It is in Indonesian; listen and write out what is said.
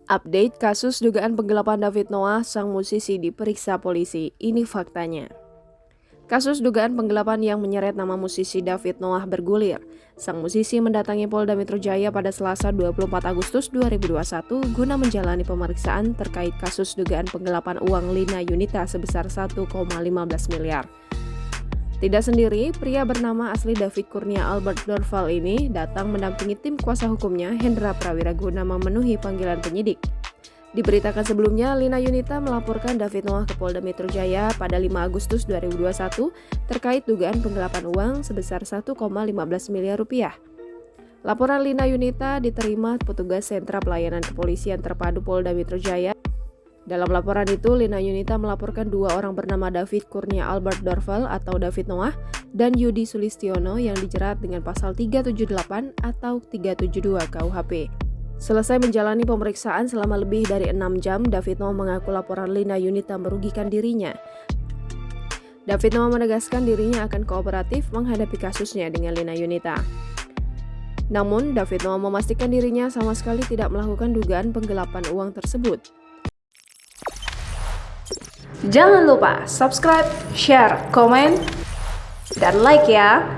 Update kasus dugaan penggelapan David Noah, sang musisi diperiksa polisi. Ini faktanya. Kasus dugaan penggelapan yang menyeret nama musisi David Noah bergulir. Sang musisi mendatangi Polda Metro Jaya pada Selasa 24 Agustus 2021 guna menjalani pemeriksaan terkait kasus dugaan penggelapan uang Lina Yunita sebesar 1,15 miliar. Tidak sendiri, pria bernama asli David Kurnia Albert Dorval ini datang mendampingi tim kuasa hukumnya Hendra Prawira guna memenuhi panggilan penyidik. Diberitakan sebelumnya, Lina Yunita melaporkan David Noah ke Polda Metro Jaya pada 5 Agustus 2021 terkait dugaan penggelapan uang sebesar 1,15 miliar rupiah. Laporan Lina Yunita diterima petugas Sentra Pelayanan Kepolisian Terpadu Polda Metro Jaya. Dalam laporan itu, Lina Yunita melaporkan dua orang bernama David Kurnia Albert Dorval atau David Noah dan Yudi Sulistiono yang dijerat dengan pasal 378 atau 372 KUHP. Selesai menjalani pemeriksaan selama lebih dari 6 jam, David Noah mengaku laporan Lina Yunita merugikan dirinya. David Noah menegaskan dirinya akan kooperatif menghadapi kasusnya dengan Lina Yunita. Namun, David Noah memastikan dirinya sama sekali tidak melakukan dugaan penggelapan uang tersebut. Jangan lupa subscribe, share, komen, dan like ya!